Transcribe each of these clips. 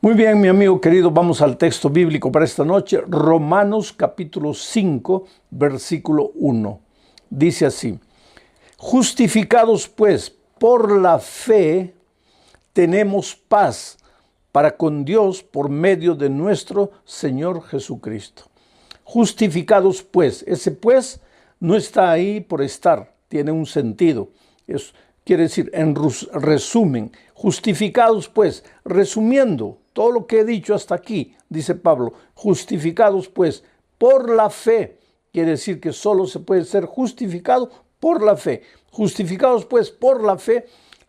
Muy bien, mi amigo querido, vamos al texto bíblico para esta noche. Romanos capítulo 5, versículo 1. Dice así: justificados pues por la fe, tenemos paz para con Dios por medio de nuestro Señor Jesucristo. Justificados pues, ese pues no está ahí por estar, tiene un sentido. Quiere decir, en resumen, justificados pues, resumiendo todo lo que he dicho hasta aquí, dice Pablo, justificados pues por la fe. Quiere decir que solo se puede ser justificado por la fe. Justificados pues por la fe,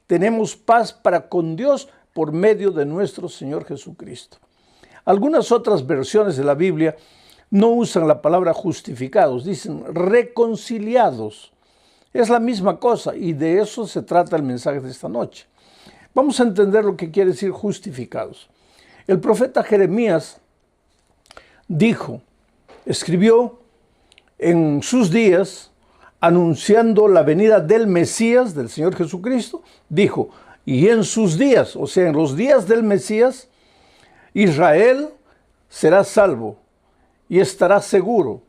tenemos paz para con Dios por medio de nuestro Señor Jesucristo. Algunas otras versiones de la Biblia no usan la palabra justificados, dicen reconciliados. Es la misma cosa y de eso se trata el mensaje de esta noche. Vamos a entender lo que quiere decir justificados. El profeta Jeremías escribió en sus días, anunciando la venida del Mesías, del Señor Jesucristo, dijo, y en sus días, o sea, en los días del Mesías, Israel será salvo y estará seguro.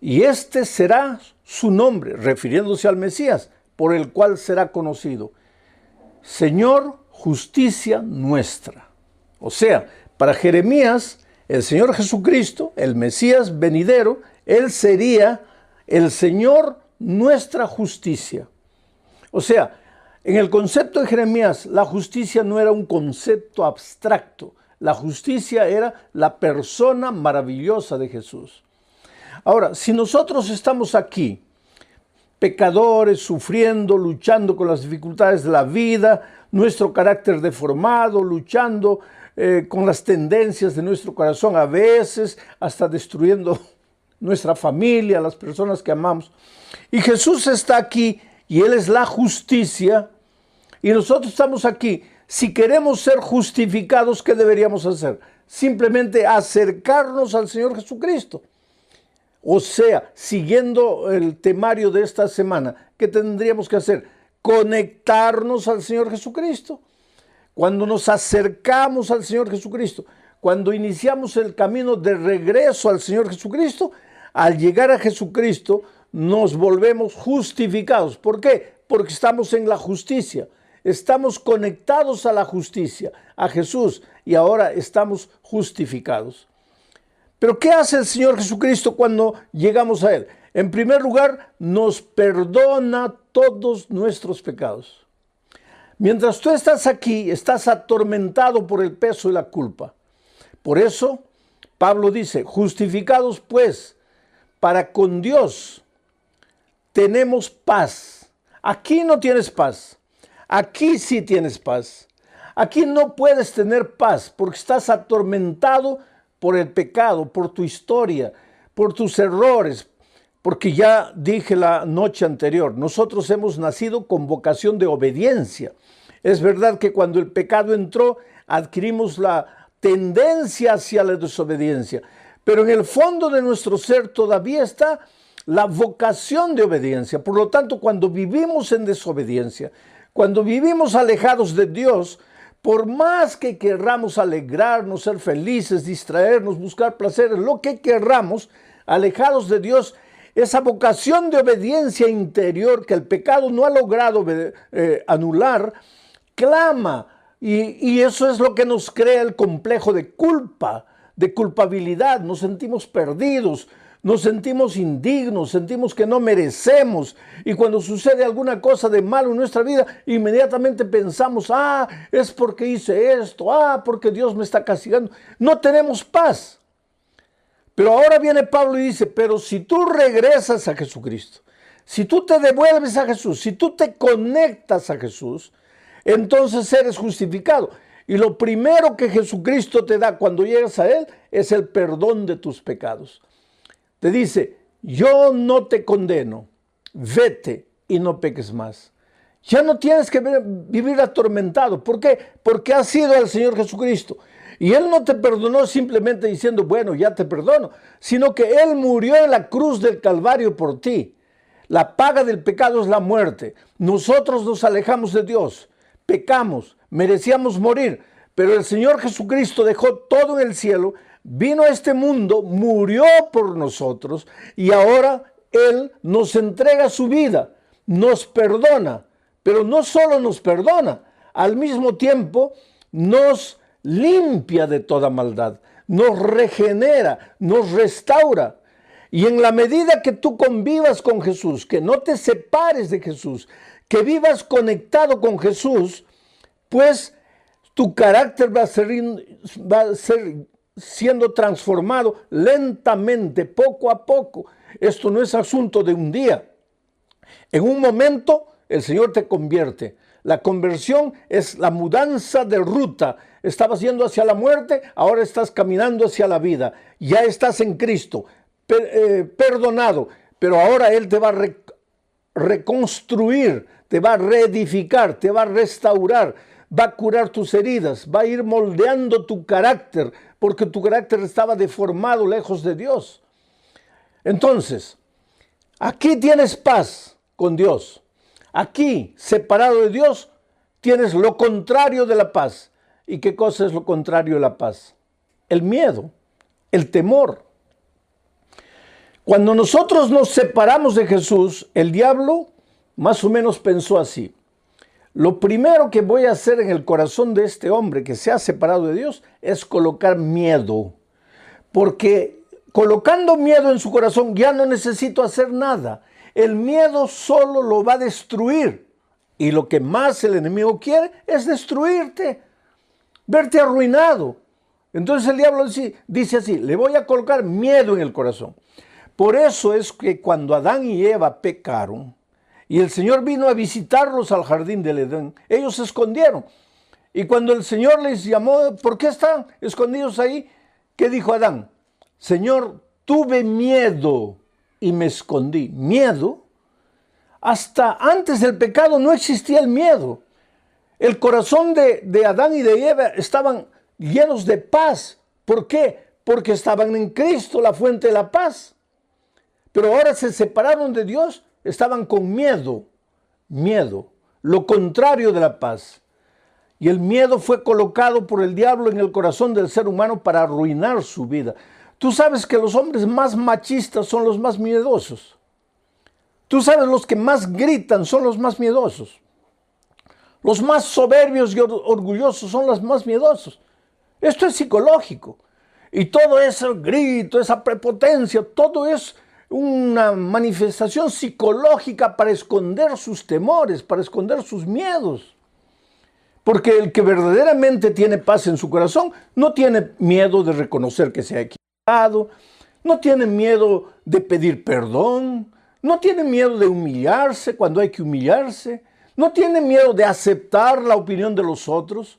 Y este será su nombre, refiriéndose al Mesías, por el cual será conocido: Señor, justicia nuestra. O sea, para Jeremías, el Señor Jesucristo, el Mesías venidero, Él sería el Señor, nuestra justicia. O sea, en el concepto de Jeremías, la justicia no era un concepto abstracto. La justicia era la persona maravillosa de Jesús. Ahora, si nosotros estamos aquí, pecadores, sufriendo, luchando con las dificultades de la vida, nuestro carácter deformado, luchando con las tendencias de nuestro corazón, a veces hasta destruyendo nuestra familia, las personas que amamos. Y Jesús está aquí y Él es la justicia y nosotros estamos aquí. Si queremos ser justificados, ¿qué deberíamos hacer? Simplemente acercarnos al Señor Jesucristo. O sea, siguiendo el temario de esta semana, ¿qué tendríamos que hacer? Conectarnos al Señor Jesucristo. Cuando nos acercamos al Señor Jesucristo, cuando iniciamos el camino de regreso al Señor Jesucristo, al llegar a Jesucristo nos volvemos justificados. ¿Por qué? Porque estamos en la justicia. Estamos conectados a la justicia, a Jesús, y ahora estamos justificados. Pero ¿qué hace el Señor Jesucristo cuando llegamos a Él? En primer lugar, nos perdona todos nuestros pecados. Mientras tú estás aquí, estás atormentado por el peso de la culpa. Por eso, Pablo dice, justificados pues, para con Dios tenemos paz. Aquí no tienes paz. Aquí sí tienes paz. Aquí no puedes tener paz porque estás atormentado por el pecado, por tu historia, por tus errores. Porque ya dije la noche anterior, nosotros hemos nacido con vocación de obediencia. Es verdad que cuando el pecado entró, adquirimos la tendencia hacia la desobediencia. Pero en el fondo de nuestro ser todavía está la vocación de obediencia. Por lo tanto, cuando vivimos en desobediencia, cuando vivimos alejados de Dios, por más que querramos alegrarnos, ser felices, distraernos, buscar placeres, lo que querramos, alejados de Dios, esa vocación de obediencia interior que el pecado no ha logrado anular, clama. Y eso es lo que nos crea el complejo de culpa, de culpabilidad. Nos sentimos perdidos, nos sentimos indignos, sentimos que no merecemos. Y cuando sucede alguna cosa de malo en nuestra vida, inmediatamente pensamos, es porque hice esto, porque Dios me está castigando. No tenemos paz. Pero ahora viene Pablo y dice, pero si tú regresas a Jesucristo, si tú te devuelves a Jesús, si tú te conectas a Jesús, entonces eres justificado. Y lo primero que Jesucristo te da cuando llegas a Él es el perdón de tus pecados. Te dice, yo no te condeno, vete y no peques más. Ya no tienes que vivir atormentado. ¿Por qué? Porque has ido al Señor Jesucristo. Y Él no te perdonó simplemente diciendo, bueno, ya te perdono, sino que Él murió en la cruz del Calvario por ti. La paga del pecado es la muerte. Nosotros nos alejamos de Dios, pecamos, merecíamos morir, Pero el Señor Jesucristo dejó todo en el cielo, vino a este mundo, murió por nosotros y ahora Él nos entrega su vida, nos perdona, pero no solo nos perdona, al mismo tiempo nos limpia de toda maldad, nos regenera, nos restaura. Y en la medida que tú convivas con Jesús, que no te separes de Jesús, que vivas conectado con Jesús, pues tu carácter va a ser siendo transformado lentamente, poco a poco. Esto no es asunto de un día. En un momento el Señor te convierte. La conversión es la mudanza de ruta. Estabas yendo hacia la muerte, ahora estás caminando hacia la vida. Ya estás en Cristo, perdonado, pero ahora Él te va a reconstruir, te va a reedificar, te va a restaurar, va a curar tus heridas, va a ir moldeando tu carácter, porque tu carácter estaba deformado lejos de Dios. Entonces, aquí tienes paz con Dios. Aquí, separado de Dios, tienes lo contrario de la paz. ¿Y qué cosa es lo contrario de la paz? El miedo, el temor. Cuando nosotros nos separamos de Jesús, el diablo más o menos pensó así: lo primero que voy a hacer en el corazón de este hombre que se ha separado de Dios es colocar miedo. Porque colocando miedo en su corazón ya no necesito hacer nada. El miedo solo lo va a destruir. Y lo que más el enemigo quiere es destruirte, verte arruinado. Entonces el diablo dice así: le voy a colocar miedo en el corazón. Por eso es que cuando Adán y Eva pecaron, y el Señor vino a visitarlos al jardín del Edén, ellos se escondieron. Y cuando el Señor les llamó: ¿por qué están escondidos ahí? ¿Qué dijo Adán? Señor, tuve miedo y me escondí. ¿Miedo? Hasta antes del pecado no existía el miedo. El corazón de Adán y de Eva estaban llenos de paz. ¿Por qué? Porque estaban en Cristo, la fuente de la paz. Pero ahora se separaron de Dios, estaban con miedo. Miedo, lo contrario de la paz. Y el miedo fue colocado por el diablo en el corazón del ser humano para arruinar su vida. Tú sabes que los hombres más machistas son los más miedosos. Tú sabes, los que más gritan son los más miedosos. Los más soberbios y orgullosos son los más miedosos. Esto es psicológico. Y todo ese grito, esa prepotencia, todo es una manifestación psicológica para esconder sus temores, para esconder sus miedos. Porque el que verdaderamente tiene paz en su corazón no tiene miedo de reconocer que se ha equivocado, no tiene miedo de pedir perdón, no tiene miedo de humillarse cuando hay que humillarse, no tiene miedo de aceptar la opinión de los otros.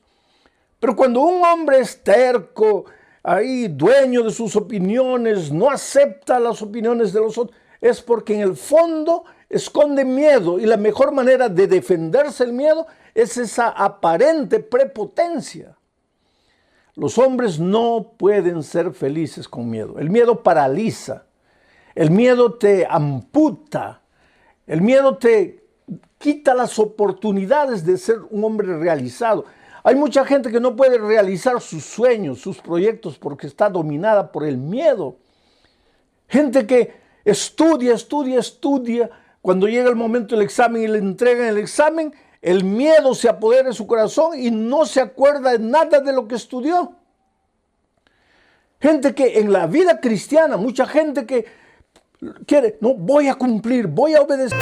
Pero cuando un hombre es terco, ahí dueño de sus opiniones, no acepta las opiniones de los otros, es porque en el fondo esconde miedo, y la mejor manera de defenderse el miedo es esa aparente prepotencia. Los hombres no pueden ser felices con miedo. El miedo paraliza, el miedo te amputa, el miedo te quita las oportunidades de ser un hombre realizado. Hay mucha gente que no puede realizar sus sueños, sus proyectos, porque está dominada por el miedo. Gente que estudia. Cuando llega el momento del examen y le entregan el examen, el miedo se apodera de su corazón y no se acuerda de nada de lo que estudió. Gente que en la vida cristiana, mucha gente que quiere: no, voy a cumplir, voy a obedecer.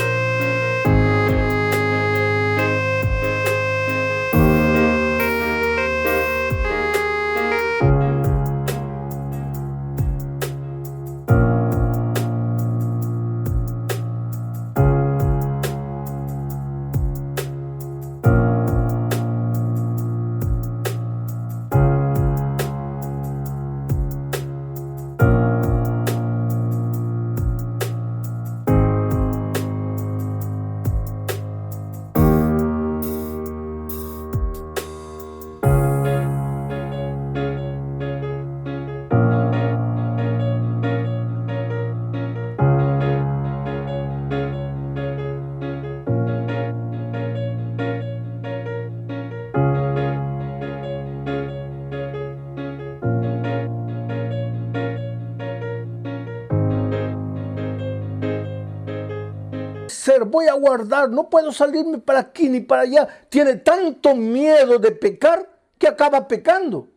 hacer? Voy a guardar, no puedo salirme para aquí ni para allá. Tiene tanto miedo de pecar que acaba pecando.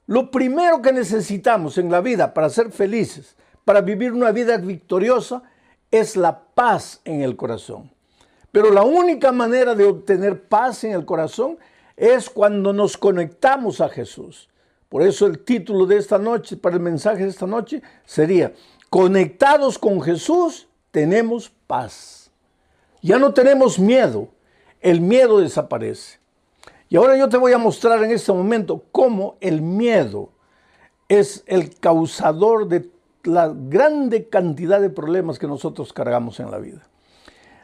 Lo primero que necesitamos en la vida para ser felices, para vivir una vida victoriosa, es la paz en el corazón. Pero la única manera de obtener paz en el corazón es cuando nos conectamos a Jesús. Por eso el título de esta noche, para el mensaje de esta noche, sería: conectados con Jesús, tenemos paz. Ya no tenemos miedo, el miedo desaparece. Y ahora yo te voy a mostrar en este momento cómo el miedo es el causador de la grande cantidad de problemas que nosotros cargamos en la vida.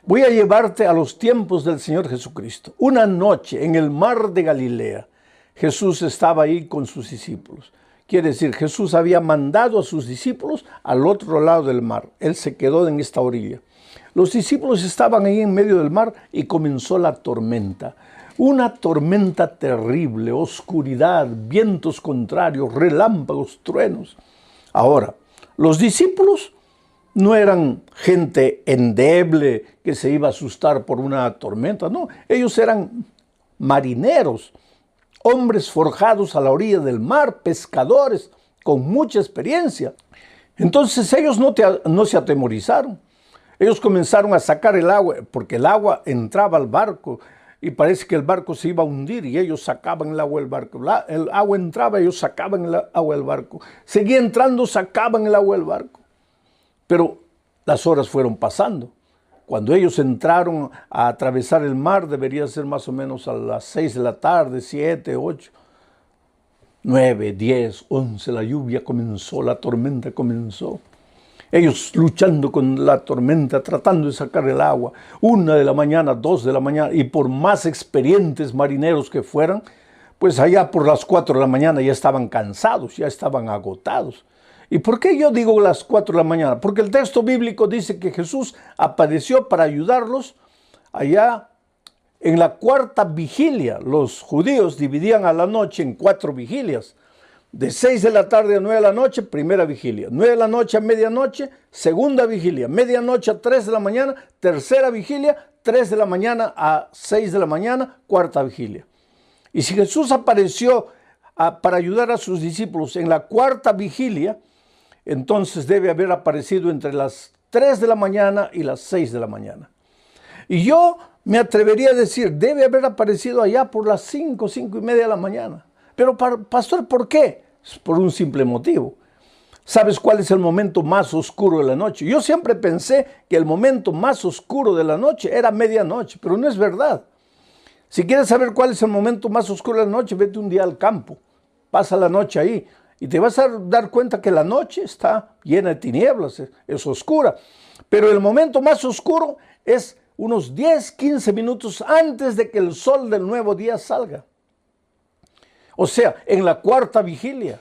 Voy a llevarte a los tiempos del Señor Jesucristo. Una noche en el mar de Galilea, Jesús estaba ahí con sus discípulos. Quiere decir, Jesús había mandado a sus discípulos al otro lado del mar. Él se quedó en esta orilla. Los discípulos estaban ahí en medio del mar y comenzó la tormenta. Una tormenta terrible, oscuridad, vientos contrarios, relámpagos, truenos. Ahora, los discípulos no eran gente endeble que se iba a asustar por una tormenta. No, ellos eran marineros, hombres forjados a la orilla del mar, pescadores con mucha experiencia. Entonces ellos no se atemorizaron. Ellos comenzaron a sacar el agua, porque el agua entraba al barco y parece que el barco se iba a hundir y ellos sacaban el agua del barco. El agua entraba, ellos sacaban el agua del barco. Seguía entrando, sacaban el agua del barco. Pero las horas fueron pasando. Cuando ellos entraron a atravesar el mar, debería ser más o menos a las 6 de la tarde, 7, 8, 9, 10, 11, la lluvia comenzó, la tormenta comenzó. Ellos luchando con la tormenta, tratando de sacar el agua. 1 de la mañana, 2 de la mañana, y por más experientes marineros que fueran, pues allá por las 4 de la mañana ya estaban cansados, ya estaban agotados. ¿Y por qué yo digo las 4 de la mañana? Porque el texto bíblico dice que Jesús apareció para ayudarlos allá en la cuarta vigilia. Los judíos dividían a la noche en 4 vigilias. De 6 de la tarde a 9 de la noche, primera vigilia. 9 de la noche a medianoche, segunda vigilia. Medianoche a 3 de la mañana, tercera vigilia. 3 de la mañana a 6 de la mañana, cuarta vigilia. Y si Jesús apareció para ayudar a sus discípulos en la cuarta vigilia, entonces debe haber aparecido entre las 3 de la mañana y las 6 de la mañana. Y yo me atrevería a decir, debe haber aparecido allá por las 5, 5 y media de la mañana. Pero, pastor, ¿por qué? Es por un simple motivo. ¿Sabes cuál es el momento más oscuro de la noche? Yo siempre pensé que el momento más oscuro de la noche era medianoche, pero no es verdad. Si quieres saber cuál es el momento más oscuro de la noche, vete un día al campo, pasa la noche ahí y te vas a dar cuenta que la noche está llena de tinieblas, es oscura. Pero el momento más oscuro es unos 10, 15 minutos antes de que el sol del nuevo día salga. O sea, en la cuarta vigilia.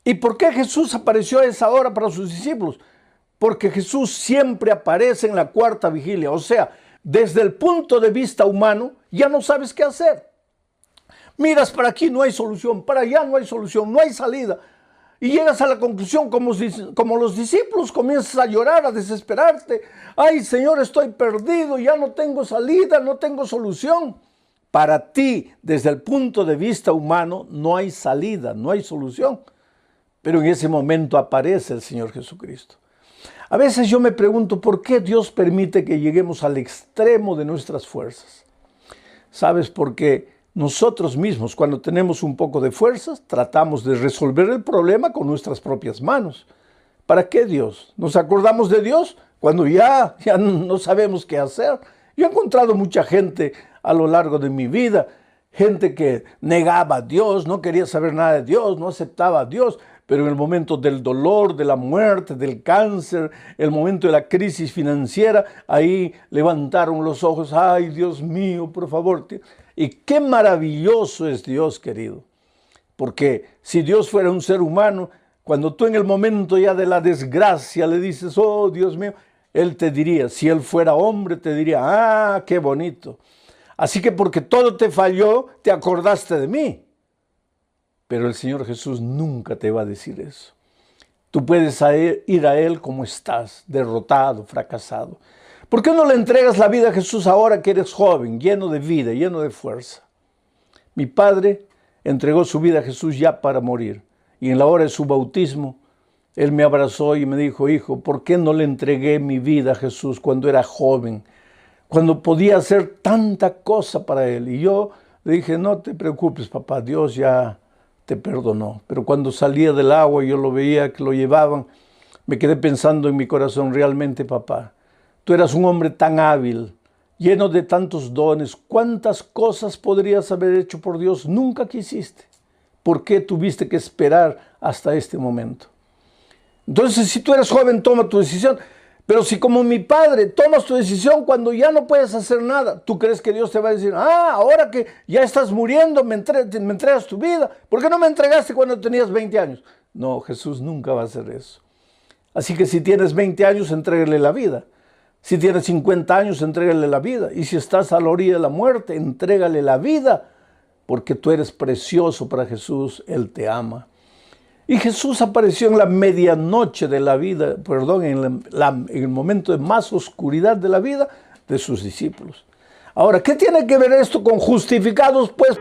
¿Y por qué Jesús apareció a esa hora para sus discípulos? Porque Jesús siempre aparece en la cuarta vigilia. O sea, desde el punto de vista humano, ya no sabes qué hacer. Miras para aquí, no hay solución, para allá no hay solución, no hay salida. Y llegas a la conclusión, como los discípulos, comienzas a llorar, a desesperarte. Ay, Señor, estoy perdido, ya no tengo salida, no tengo solución. Para ti, desde el punto de vista humano, no hay salida, no hay solución. Pero en ese momento aparece el Señor Jesucristo. A veces yo me pregunto, ¿por qué Dios permite que lleguemos al extremo de nuestras fuerzas? ¿Sabes? Porque nosotros mismos, cuando tenemos un poco de fuerzas, tratamos de resolver el problema con nuestras propias manos. ¿Para qué Dios? ¿Nos acordamos de Dios cuando ya no sabemos qué hacer? Yo he encontrado mucha gente a lo largo de mi vida, gente que negaba a Dios, no quería saber nada de Dios, no aceptaba a Dios, pero en el momento del dolor, de la muerte, del cáncer, el momento de la crisis financiera, ahí levantaron los ojos, ay Dios mío, por favor. Y qué maravilloso es Dios, querido, porque si Dios fuera un ser humano, cuando tú en el momento ya de la desgracia le dices, oh Dios mío, Él te diría, si Él fuera hombre, te diría, ah, qué bonito. Así que porque todo te falló, te acordaste de mí. Pero el Señor Jesús nunca te va a decir eso. Tú puedes ir a Él como estás, derrotado, fracasado. ¿Por qué no le entregas la vida a Jesús ahora que eres joven, lleno de vida, lleno de fuerza? Mi padre entregó su vida a Jesús ya para morir. Y en la hora de su bautismo, él me abrazó y me dijo, hijo, ¿por qué no le entregué mi vida a Jesús cuando era joven? Cuando podía hacer tanta cosa para él. Y yo le dije, no te preocupes, papá, Dios ya te perdonó. Pero cuando salía del agua y yo lo veía que lo llevaban, me quedé pensando en mi corazón, realmente, papá, tú eras un hombre tan hábil, lleno de tantos dones. ¿Cuántas cosas podrías haber hecho por Dios? Nunca quisiste. ¿Por qué tuviste que esperar hasta este momento? Entonces, si tú eres joven, toma tu decisión. Pero si como mi padre tomas tu decisión cuando ya no puedes hacer nada, ¿tú crees que Dios te va a decir, ahora que ya estás muriendo, me entregas tu vida? ¿Por qué no me entregaste cuando tenías 20 años? No, Jesús nunca va a hacer eso. Así que si tienes 20 años, entrégale la vida. Si tienes 50 años, entrégale la vida. Y si estás a la orilla de la muerte, entrégale la vida, porque tú eres precioso para Jesús, Él te ama. Y Jesús apareció en la medianoche de la vida, en el momento de más oscuridad de la vida de sus discípulos. Ahora, ¿qué tiene que ver esto con justificados? Pues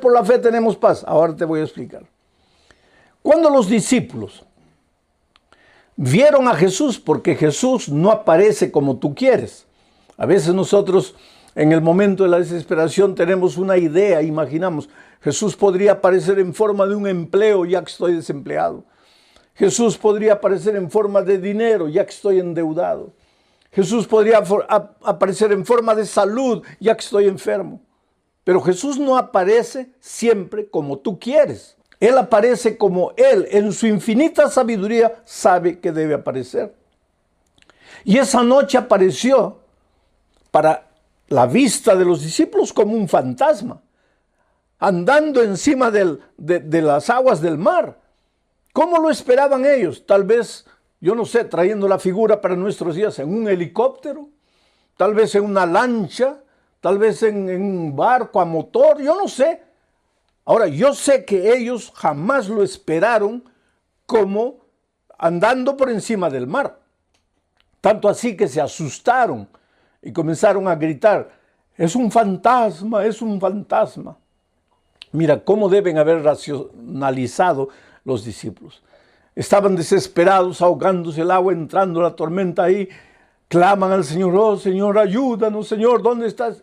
por la fe tenemos paz. Ahora te voy a explicar. Cuando los discípulos vieron a Jesús, porque Jesús no aparece como tú quieres. A veces nosotros en el momento de la desesperación tenemos una idea, imaginamos, Jesús podría aparecer en forma de un empleo ya que estoy desempleado. Jesús podría aparecer en forma de dinero ya que estoy endeudado. Jesús podría aparecer en forma de salud ya que estoy enfermo. Pero Jesús no aparece siempre como tú quieres. Él aparece como Él, en su infinita sabiduría, sabe que debe aparecer. Y esa noche apareció para la vista de los discípulos como un fantasma, andando encima de las aguas del mar. ¿Cómo lo esperaban ellos? Tal vez, yo no sé, trayendo la figura para nuestros días en un helicóptero, tal vez en una lancha, tal vez en un barco a motor, yo no sé. Ahora, yo sé que ellos jamás lo esperaron como andando por encima del mar. Tanto así que se asustaron y comenzaron a gritar, es un fantasma, es un fantasma. Mira cómo deben haber racionalizado los discípulos. Estaban desesperados, ahogándose el agua, entrando la tormenta ahí. Claman al Señor, oh Señor, ayúdanos, Señor, ¿dónde estás?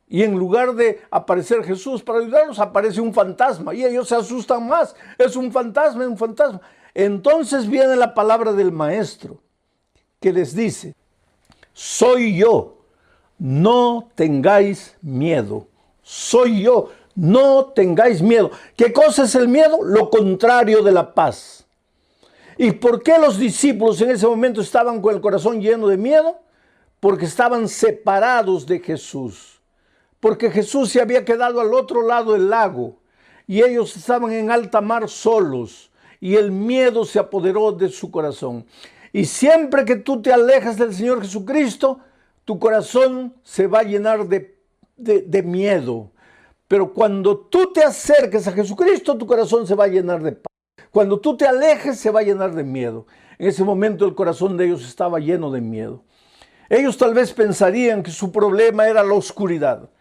Y en lugar de aparecer Jesús para ayudarlos, aparece un fantasma. Y ellos se asustan más. Es un fantasma, es un fantasma. Entonces viene la palabra del Maestro, que les dice, soy yo, no tengáis miedo. Soy yo, no tengáis miedo. ¿Qué cosa es el miedo? Lo contrario de la paz. ¿Y por qué los discípulos en ese momento estaban con el corazón lleno de miedo? Porque estaban separados de Jesús. Porque Jesús se había quedado al otro lado del lago y ellos estaban en alta mar solos y el miedo se apoderó de su corazón. Y siempre que tú te alejas del Señor Jesucristo, tu corazón se va a llenar de miedo. Pero cuando tú te acerques a Jesucristo, tu corazón se va a llenar de paz. Cuando tú te alejes, se va a llenar de miedo. En ese momento el corazón de ellos estaba lleno de miedo. Ellos tal vez pensarían que su problema era la oscuridad,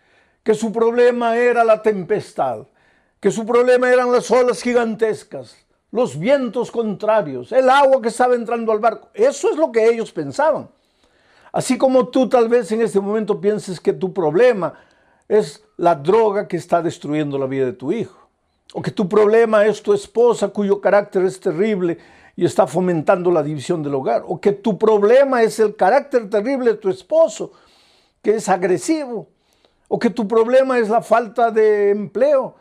que su problema era la tempestad, que su problema eran las olas gigantescas, los vientos contrarios, el agua que estaba entrando al barco. Eso es lo que ellos pensaban. Así como tú tal vez en este momento pienses que tu problema es la droga que está destruyendo la vida de tu hijo, o que tu problema es tu esposa cuyo carácter es terrible y está fomentando la división del hogar, o que tu problema es el carácter terrible de tu esposo que es agresivo, o que tu problema es la falta de empleo,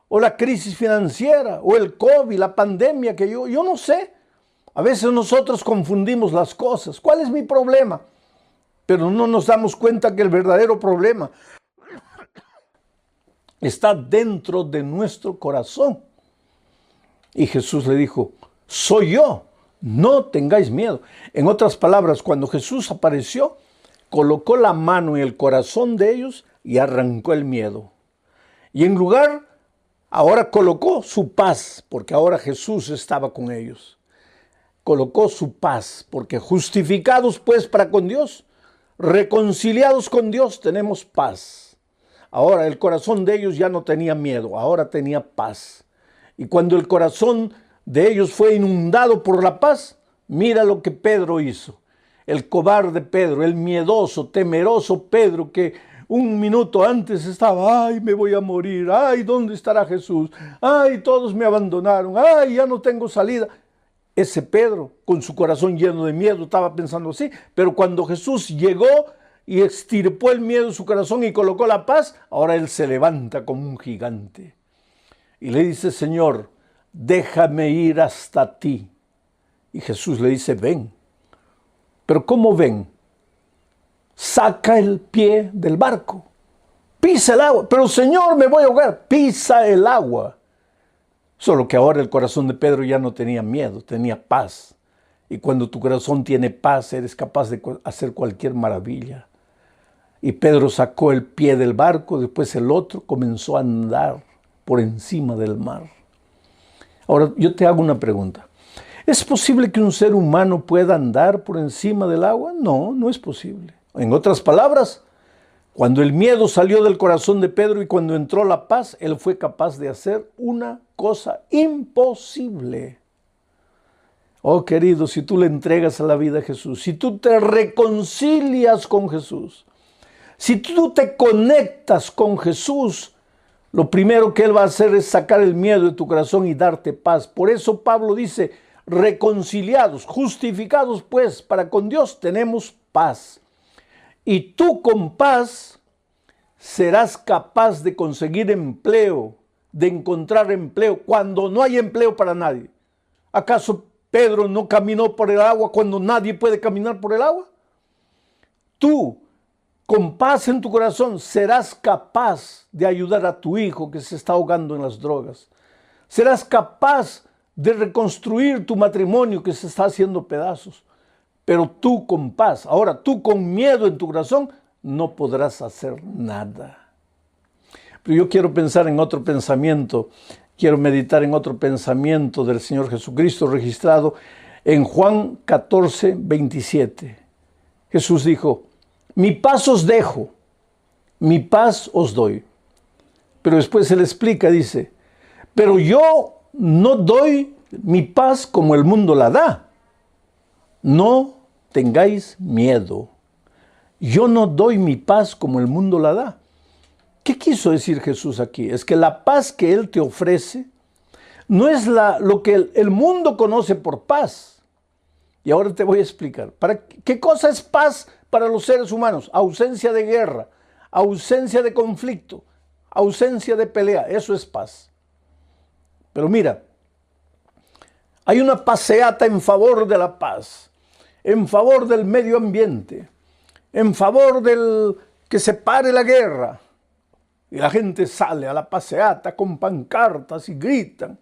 o la crisis financiera, o el COVID, la pandemia, que yo no sé. A veces nosotros confundimos las cosas. ¿Cuál es mi problema? Pero no nos damos cuenta que el verdadero problema está dentro de nuestro corazón. Y Jesús le dijo, soy yo, no tengáis miedo. En otras palabras, cuando Jesús apareció, colocó la mano en el corazón de ellos y arrancó el miedo. Y en lugar, ahora colocó su paz, porque ahora Jesús estaba con ellos. Colocó su paz, porque justificados pues para con Dios, reconciliados con Dios, tenemos paz. Ahora el corazón de ellos ya no tenía miedo, ahora tenía paz. Y cuando el corazón de ellos fue inundado por la paz, mira lo que Pedro hizo. El cobarde Pedro, el miedoso, temeroso Pedro, que un minuto antes estaba, ay, me voy a morir, ay, ¿dónde estará Jesús? Ay, todos me abandonaron, ay, ya no tengo salida. Ese Pedro, con su corazón lleno de miedo, estaba pensando así, pero cuando Jesús llegó y extirpó el miedo de su corazón y colocó la paz, ahora él se levanta como un gigante. Y le dice, Señor, déjame ir hasta ti. Y Jesús le dice, ven. Pero ¿cómo ven? Saca el pie del barco, pisa el agua. Pero Señor, me voy a ahogar. Pisa el agua. Solo que ahora el corazón de Pedro ya no tenía miedo, tenía paz. Y cuando tu corazón tiene paz, eres capaz de hacer cualquier maravilla. Y Pedro sacó el pie del barco, después el otro comenzó a andar por encima del mar. Ahora, yo te hago una pregunta. ¿Es posible que un ser humano pueda andar por encima del agua? No, no es posible. En otras palabras, cuando el miedo salió del corazón de Pedro y cuando entró la paz, él fue capaz de hacer una cosa imposible. Oh, querido, si tú le entregas a la vida a Jesús, si tú te reconcilias con Jesús, si tú te conectas con Jesús, lo primero que Él va a hacer es sacar el miedo de tu corazón y darte paz. Por eso Pablo dice, reconciliados, justificados pues para con Dios tenemos paz. Y tú con paz serás capaz de conseguir empleo, de encontrar empleo cuando no hay empleo para nadie. ¿Acaso Pedro no caminó por el agua cuando nadie puede caminar por el agua? Tú, con paz en tu corazón, serás capaz de ayudar a tu hijo que se está ahogando en las drogas. Serás capaz de reconstruir tu matrimonio que se está haciendo pedazos. Pero tú con paz, ahora tú con miedo en tu corazón, no podrás hacer nada. Pero yo quiero pensar en otro pensamiento, quiero meditar en otro pensamiento del Señor Jesucristo registrado en Juan 14, 27. Jesús dijo, mi paz os dejo, mi paz os doy. Pero después Él explica, dice, pero yo no doy mi paz como el mundo la da. No tengáis miedo. Yo no doy mi paz como el mundo la da. ¿Qué quiso decir Jesús aquí? Es que la paz que Él te ofrece no es lo que el mundo conoce por paz. Y ahora te voy a explicar. ¿Qué cosa es paz para los seres humanos? Ausencia de guerra, ausencia de conflicto, ausencia de pelea. Eso es paz. Pero mira, hay una paseata en favor de la paz, en favor del medio ambiente, en favor del que se pare la guerra. Y la gente sale a la paseata con pancartas y gritan.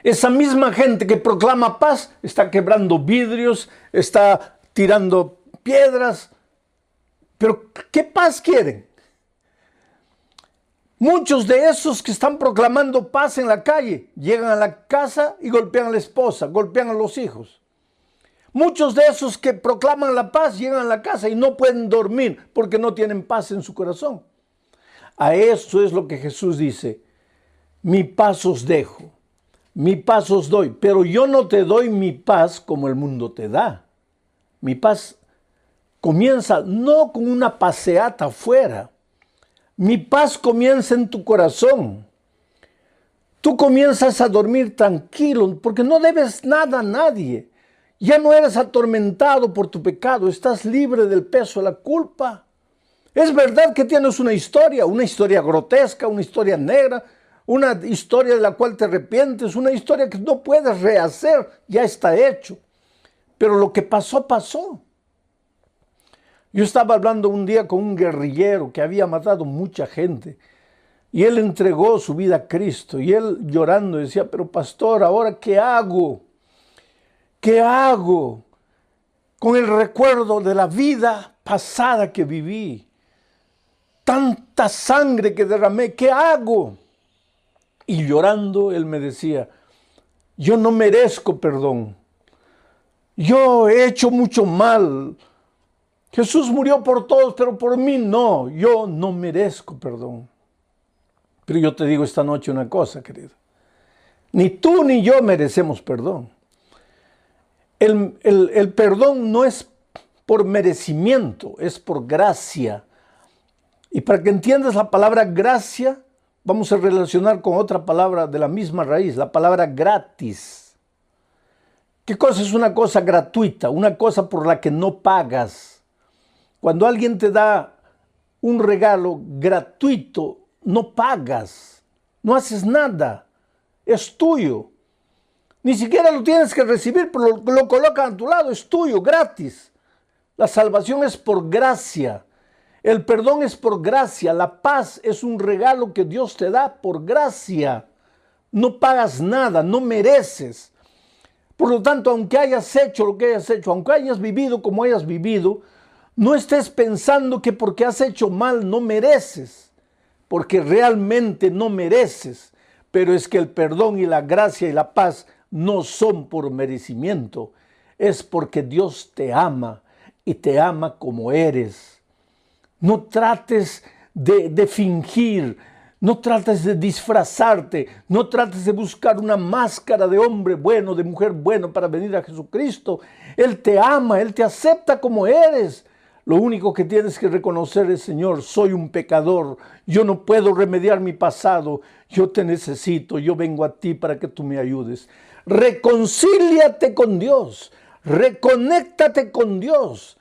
Esa misma gente que proclama paz está quebrando vidrios, está tirando piedras. Pero ¿qué paz quieren? Muchos de esos que están proclamando paz en la calle llegan a la casa y golpean a la esposa, golpean a los hijos. Muchos de esos que proclaman la paz llegan a la casa y no pueden dormir porque no tienen paz en su corazón. A eso es lo que Jesús dice, mi paz os dejo, mi paz os doy, pero yo no te doy mi paz como el mundo te da. Mi paz comienza no con una paseata afuera. Mi paz comienza en tu corazón. Tú comienzas a dormir tranquilo porque no debes nada a nadie. Ya no eres atormentado por tu pecado, estás libre del peso de la culpa. Es verdad que tienes una historia grotesca, una historia negra, una historia de la cual te arrepientes, una historia que no puedes rehacer, ya está hecho. Pero lo que pasó, pasó. Yo estaba hablando un día con un guerrillero que había matado mucha gente y él entregó su vida a Cristo y él llorando decía, pero pastor, ¿ahora qué hago? ¿Qué hago con el recuerdo de la vida pasada que viví? Tanta sangre que derramé, ¿qué hago? Y llorando él me decía, yo no merezco perdón. Yo he hecho mucho mal. Jesús murió por todos, pero por mí no. Yo no merezco perdón. Pero yo te digo esta noche una cosa, querido. Ni tú ni yo merecemos perdón. El perdón no es por merecimiento, es por gracia. Y para que entiendas la palabra gracia, vamos a relacionar con otra palabra de la misma raíz, la palabra gratis. ¿Qué cosa es una cosa gratuita? Una cosa por la que no pagas. Cuando alguien te da un regalo gratuito, no pagas, no haces nada, es tuyo. Ni siquiera lo tienes que recibir, pero lo colocan a tu lado, es tuyo, gratis. La salvación es por gracia. El perdón es por gracia. La paz es un regalo que Dios te da por gracia. No pagas nada, no mereces. Por lo tanto, aunque hayas hecho lo que hayas hecho, aunque hayas vivido como hayas vivido, no estés pensando que porque has hecho mal no mereces, porque realmente no mereces. Pero es que el perdón y la gracia y la paz no son por merecimiento, es porque Dios te ama y te ama como eres. No trates de fingir, no trates de disfrazarte, no trates de buscar una máscara de hombre bueno, de mujer bueno para venir a Jesucristo. Él te ama, Él te acepta como eres. Lo único que tienes que reconocer es, Señor, soy un pecador, yo no puedo remediar mi pasado, yo te necesito, yo vengo a ti para que tú me ayudes. Reconcíliate con Dios, reconéctate con Dios,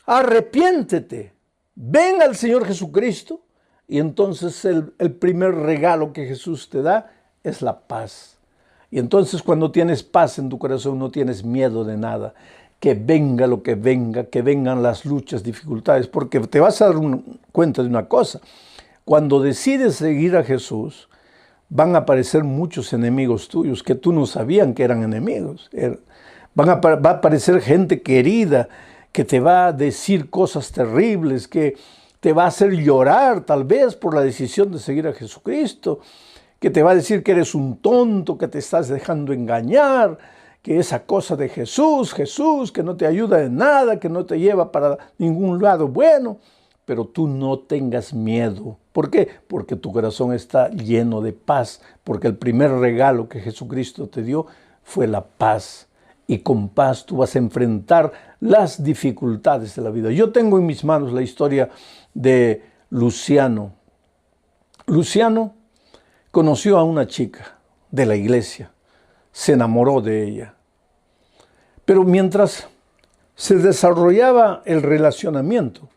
arrepiéntete, ven al Señor Jesucristo y entonces el primer regalo que Jesús te da es la paz. Y entonces cuando tienes paz en tu corazón no tienes miedo de nada. Que venga lo que venga, que vengan las luchas, dificultades, porque te vas a dar cuenta de una cosa. Cuando decides seguir a Jesús, van a aparecer muchos enemigos tuyos que tú no sabían que eran enemigos. Va a aparecer gente querida que te va a decir cosas terribles, que te va a hacer llorar tal vez por la decisión de seguir a Jesucristo, que te va a decir que eres un tonto, que te estás dejando engañar, que esa cosa de Jesús, que no te ayuda en nada, que no te lleva para ningún lado bueno. Pero tú no tengas miedo. ¿Por qué? Porque tu corazón está lleno de paz, porque el primer regalo que Jesucristo te dio fue la paz. Y con paz tú vas a enfrentar las dificultades de la vida. Yo tengo en mis manos la historia de Luciano. Luciano conoció a una chica de la iglesia. Se enamoró de ella. Pero mientras se desarrollaba el relacionamiento,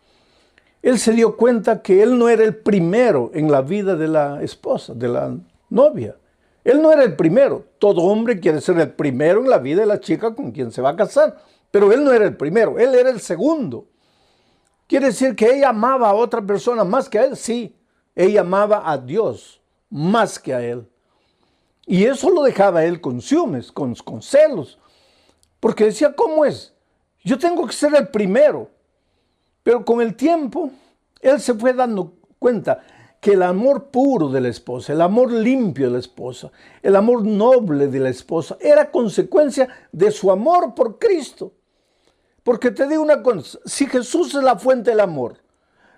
él se dio cuenta que él no era el primero en la vida de la esposa, de la novia. Él no era el primero. Todo hombre quiere ser el primero en la vida de la chica con quien se va a casar. Pero él no era el primero, él era el segundo. ¿Quiere decir que ella amaba a otra persona más que a él? Sí, ella amaba a Dios más que a él. Y eso lo dejaba a él con ciúmes, con celos. Porque decía, ¿cómo es? Yo tengo que ser el primero. Pero con el tiempo, él se fue dando cuenta que el amor puro de la esposa, el amor limpio de la esposa, el amor noble de la esposa, era consecuencia de su amor por Cristo. Porque te digo una cosa, si Jesús es la fuente del amor,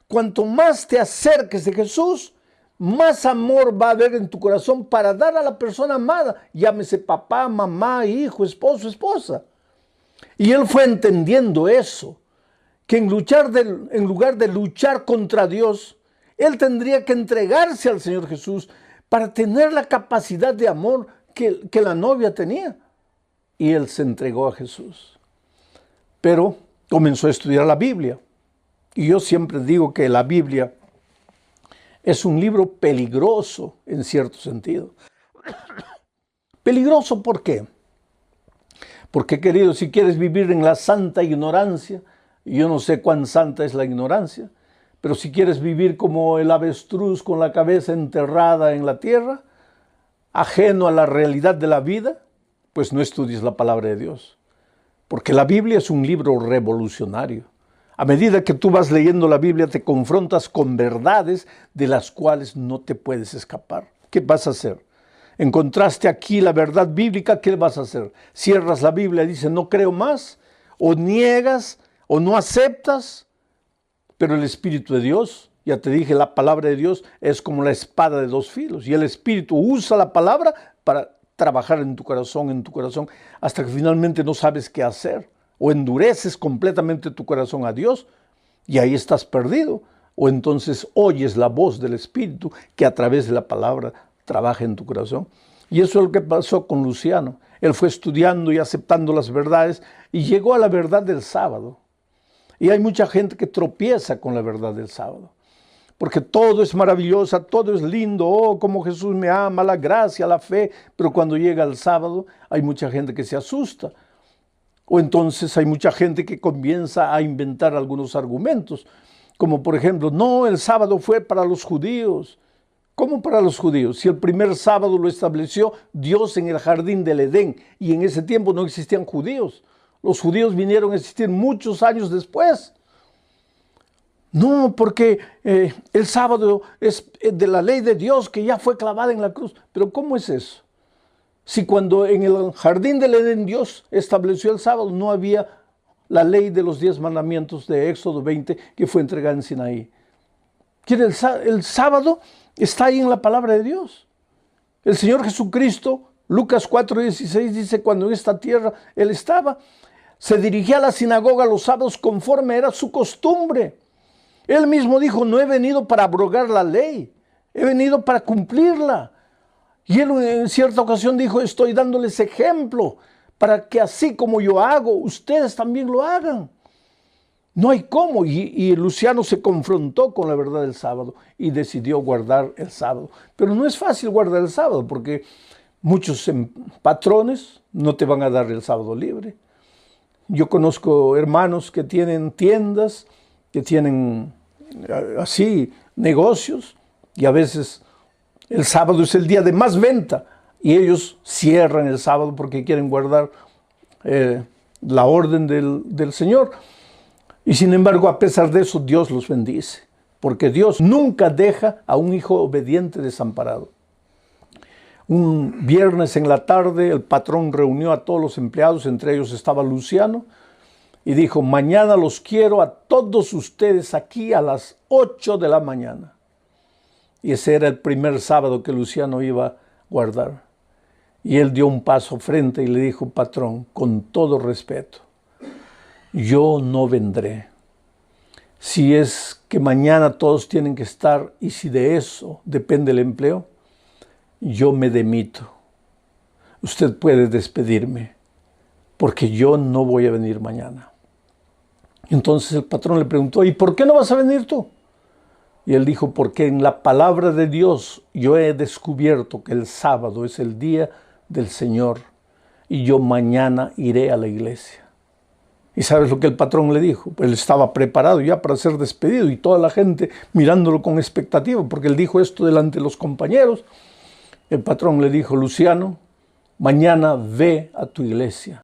cuanto más te acerques de Jesús, más amor va a haber en tu corazón para dar a la persona amada, llámese papá, mamá, hijo, esposo, esposa. Y él fue entendiendo eso. que en lugar de luchar contra Dios, él tendría que entregarse al Señor Jesús para tener la capacidad de amor que la novia tenía. Y él se entregó a Jesús. Pero comenzó a estudiar la Biblia. Y yo siempre digo que la Biblia es un libro peligroso en cierto sentido. ¿Peligroso por qué? Porque, querido, si quieres vivir en la santa ignorancia, y yo no sé cuán santa es la ignorancia, pero si quieres vivir como el avestruz con la cabeza enterrada en la tierra, ajeno a la realidad de la vida, pues no estudies la palabra de Dios. Porque la Biblia es un libro revolucionario. A medida que tú vas leyendo la Biblia, te confrontas con verdades de las cuales no te puedes escapar. ¿Qué vas a hacer? Encontraste aquí la verdad bíblica, ¿qué vas a hacer? Cierras la Biblia y dices, no creo más, o niegas, o no aceptas, pero el Espíritu de Dios, ya te dije, la palabra de Dios es como la espada de dos filos, y el Espíritu usa la palabra para trabajar en tu corazón, hasta que finalmente no sabes qué hacer, o endureces completamente tu corazón a Dios, y ahí estás perdido, o entonces oyes la voz del Espíritu, que a través de la palabra trabaja en tu corazón. Y eso es lo que pasó con Luciano. Él fue estudiando y aceptando las verdades, y llegó a la verdad del sábado. Y hay mucha gente que tropieza con la verdad del sábado, porque todo es maravilloso, todo es lindo, oh, como Jesús me ama, la gracia, la fe, pero cuando llega el sábado hay mucha gente que se asusta, o entonces hay mucha gente que comienza a inventar algunos argumentos, como por ejemplo, no, el sábado fue para los judíos. ¿Cómo para los judíos? Si el primer sábado lo estableció Dios en el jardín del Edén, y en ese tiempo no existían judíos. Los judíos vinieron a existir muchos años después. No, porque el sábado es de la ley de Dios que ya fue clavada en la cruz. Pero ¿cómo es eso? Si cuando en el jardín del Edén Dios estableció el sábado, no había la ley de los 10 mandamientos de Éxodo 20 que fue entregada en Sinaí. El sábado está ahí en la palabra de Dios. El Señor Jesucristo, Lucas 4:16 dice, cuando en esta tierra Él estaba, se dirigía a la sinagoga los sábados conforme era su costumbre. Él mismo dijo, no he venido para abrogar la ley, he venido para cumplirla. Y él en cierta ocasión dijo, estoy dándoles ejemplo para que así como yo hago, ustedes también lo hagan. No hay cómo. Y Luciano se confrontó con la verdad del sábado y decidió guardar el sábado. Pero no es fácil guardar el sábado porque muchos patrones no te van a dar el sábado libre. Yo conozco hermanos que tienen tiendas, que tienen así negocios, y a veces el sábado es el día de más venta y ellos cierran el sábado porque quieren guardar la orden del Señor. Y sin embargo, a pesar de eso, Dios los bendice, porque Dios nunca deja a un hijo obediente desamparado. Un viernes en la tarde, el patrón reunió a todos los empleados, entre ellos estaba Luciano, y dijo, mañana los quiero a todos ustedes aquí a las 8 de la mañana. Y ese era el primer sábado que Luciano iba a guardar. Y él dio un paso frente y le dijo, patrón, con todo respeto, yo no vendré. Si es que mañana todos tienen que estar y si de eso depende el empleo, yo me demito. Usted puede despedirme porque yo no voy a venir mañana. Entonces el patrón le preguntó, ¿y por qué no vas a venir tú? Y él dijo, porque en la palabra de Dios yo he descubierto que el sábado es el día del Señor y yo mañana iré a la iglesia. ¿Y sabes lo que el patrón le dijo? Él estaba preparado ya para ser despedido y toda la gente mirándolo con expectativa, porque él dijo esto delante de los compañeros. El patrón le dijo, Luciano, mañana ve a tu iglesia.